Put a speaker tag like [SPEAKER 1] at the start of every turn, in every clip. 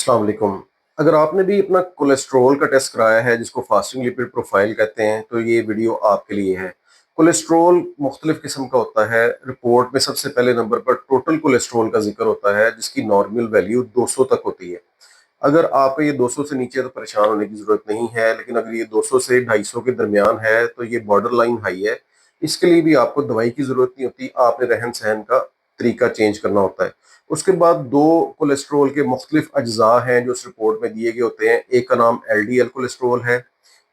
[SPEAKER 1] अस्सलाम वालेकुम। अगर आपने भी अपना कोलेस्ट्रॉल का टेस्ट कराया है जिसको फास्टिंग लिपिड प्रोफाइल कहते हैं तो ये वीडियो आपके लिए है। कोलेस्ट्रॉल मुख्तलिफ किस्म का होता है। रिपोर्ट में सबसे पहले नंबर पर टोटल कोलेस्ट्रॉल का जिक्र होता है जिसकी नॉर्मल वैल्यू 200 तक होती है। अगर आपका ये 200 से नीचे है तो परेशान होने की ज़रूरत नहीं है, लेकिन अगर ये 200 से 250 के दरमियान है तो ये बॉर्डर लाइन हाई है। इसके लिए भी आपको दवाई की ज़रूरत नहीं होती, आपने रहन सहन का तरीका चेंज करना होता है। उसके बाद दो कोलेस्ट्रोल के मुख्तलिफ अज्जा हैं जो इस रिपोर्ट में दिए गए होते हैं। एक का नाम एल कोलेस्ट्रोल है,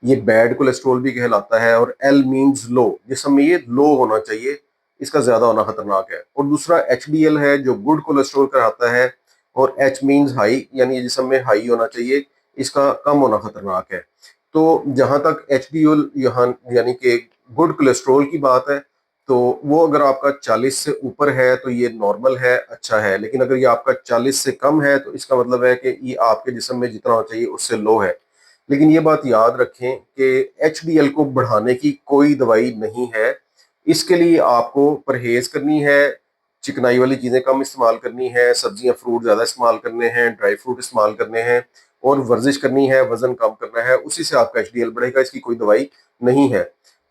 [SPEAKER 1] ये बैड कोलेस्ट्रोल भी कहलाता है, और एल मीन्स लो, जिसम में ये लो होना चाहिए, इसका ज़्यादा होना खतरनाक है। और दूसरा एच है जो गुड कोलेस्ट्रोल कहलाता है, और एच मीन्स हाई, यानी ये जिसम में हाई होना चाहिए, इसका कम होना खतरनाक है। तो जहाँ तक एच डी एल यहाँ यानी कि गुड कोलेस्ट्रोल की बात है, तो वो अगर आपका 40 से ऊपर है तो ये नॉर्मल है, अच्छा है। लेकिन अगर ये आपका 40 से कम है तो इसका मतलब है कि ये आपके जिस्म में जितना होना चाहिए उससे लो है। लेकिन ये बात याद रखें कि एच को बढ़ाने की कोई दवाई नहीं है। इसके लिए आपको परहेज करनी है, चिकनाई वाली चीज़ें कम इस्तेमाल करनी है, सब्जियां फ्रूट ज़्यादा इस्तेमाल करने हैं, ड्राई फ्रूट इस्तेमाल करने हैं, और वर्जिश करनी है, वजन कम करना है, उसी से आपका एच बढ़ेगा। इसकी कोई दवाई नहीं है।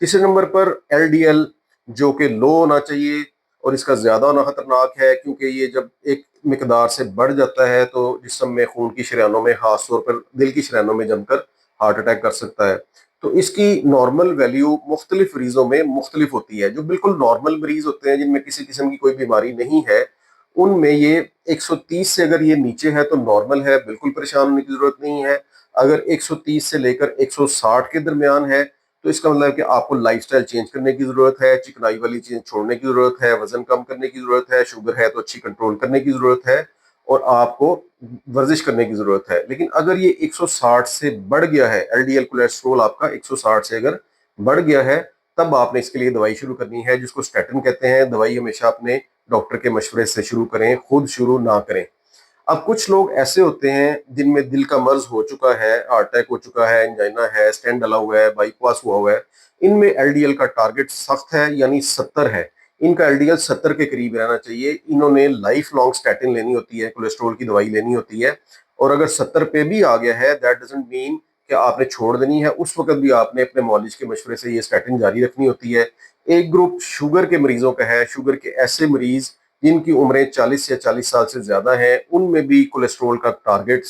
[SPEAKER 1] तीसरे नंबर पर एल जो कि लो होना चाहिए, और इसका ज़्यादा होना खतरनाक है क्योंकि ये जब एक मिकदार से बढ़ जाता है तो जिस्म में खून की शरीयानों में, खास तौर पर दिल की शरीयानों में जमकर हार्ट अटैक कर सकता है। तो इसकी नॉर्मल वैल्यू मुख्तलिफ मरीजों में मुख्तलिफ होती है। जो बिल्कुल नॉर्मल मरीज होते हैं जिनमें किसी किस्म की कोई बीमारी नहीं है, उनमें ये 130 से अगर ये नीचे है तो नॉर्मल है, बिल्कुल परेशान होने की जरूरत नहीं है। अगर 130 से लेकर 160 के दरमियान है तो इसका मतलब है कि आपको लाइफस्टाइल चेंज करने की जरूरत है, चिकनाई वाली चीजें छोड़ने की जरूरत है, वजन कम करने की जरूरत है, शुगर है तो अच्छी कंट्रोल करने की जरूरत है, और आपको वर्जिश करने की जरूरत है। लेकिन अगर ये 160 से बढ़ गया है, एलडीएल कोलेस्ट्रोल आपका 160 से अगर बढ़ गया है, तब आपने इसके लिए दवाई शुरू करनी है जिसको स्टैटिन कहते हैं। दवाई हमेशा अपने डॉक्टर के मशवरे से शुरू करें, खुद शुरू ना करें। अब कुछ लोग ऐसे होते हैं जिनमें दिल का मर्ज हो चुका है, हार्ट अटैक हो चुका है, एंजाइना है, स्टेंट डला हुआ है, बाईपास हुआ हुआ है। इनमें एलडीएल का टारगेट सख्त है, यानी 70 है। इनका एलडीएल 70 के करीब रहना चाहिए। इन्होंने लाइफ लॉन्ग स्टैटिन लेनी होती है, कोलेस्ट्रोल की दवाई लेनी होती है। और अगर 70 पे भी आ गया है, दैट डजंट मीन कि आपने छोड़ देनी है। उस वक्त भी आपने अपने मौलिज के मशवरे से ये स्टैटिन जारी रखनी होती है। एक ग्रुप शुगर के मरीजों का है, शुगर के ऐसे मरीज जिनकी उम्रें 40 या 40 साल से ज्यादा हैं, उनमें भी कोलेस्ट्रोल का टारगेट,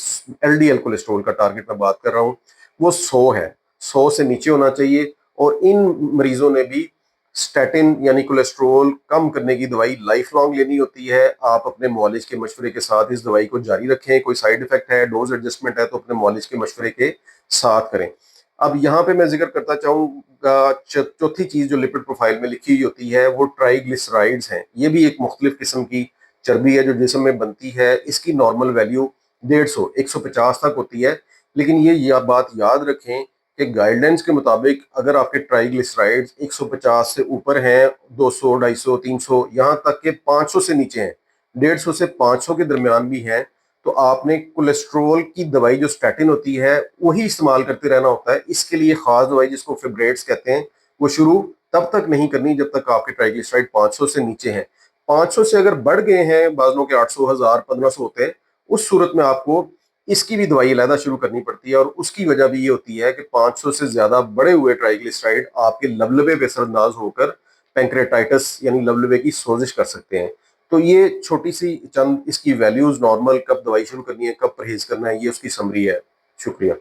[SPEAKER 1] एलडीएल कोलेस्ट्रोल का टारगेट मैं बात कर रहा हूँ, वो 100 है, 100 से नीचे होना चाहिए। और इन मरीजों ने भी स्टैटिन यानी कोलेस्ट्रोल कम करने की दवाई लाइफ लॉन्ग लेनी होती है। आप अपने मौलिज के मशवरे के साथ इस दवाई को जारी रखें। कोई साइड इफेक्ट है, डोज एडजस्टमेंट है, तो अपने मौलिज के मशवरे के साथ करें। अब यहाँ पे मैं जिक्र करता चाहूँगा, चौथी चीज जो लिपिड प्रोफाइल में लिखी हुई होती है वो ट्राइग्लिसराइड्स हैं। ये भी एक मुख्तलिफ किस्म की चर्बी है जो जिस्म में बनती है। इसकी नॉर्मल वैल्यू 150 150 तक होती है। लेकिन ये बात याद रखें कि गाइडलाइंस के मुताबिक अगर आपके ट्राइग्लिसराइड्स 150 से ऊपर हैं, 200 250 300, यहाँ तक के 500 से नीचे हैं, 150 से 500 के दरमियान भी हैं, तो आपने कोलेस्ट्रोल की दवाई जो स्टैटिन होती है वही इस्तेमाल करते रहना होता है। इसके लिए खास दवाई जिसको फिब्रेट्स कहते हैं वो शुरू तब तक नहीं करनी जब तक आपके ट्राइग्लिसराइड 500 से नीचे हैं। 500 से अगर बढ़ गए हैं, बाजलों के 800 1000 1500 होते हैं, उस सूरत में आपको इसकी भी दवाई अलहदा शुरू करनी पड़ती है। और उसकी वजह भी ये होती है कि 500 से ज्यादा बढ़े हुए ट्राइग्लिसराइड आपके लबलबे पे असरअंदाज होकर पैंक्रेटाइटिस यानी लबलबे की सोजिश कर सकते हैं। तो ये छोटी सी चंद इसकी वैल्यूज, नॉर्मल कब दवाई शुरू करनी है, कब परहेज करना है, ये उसकी समरी है। शुक्रिया।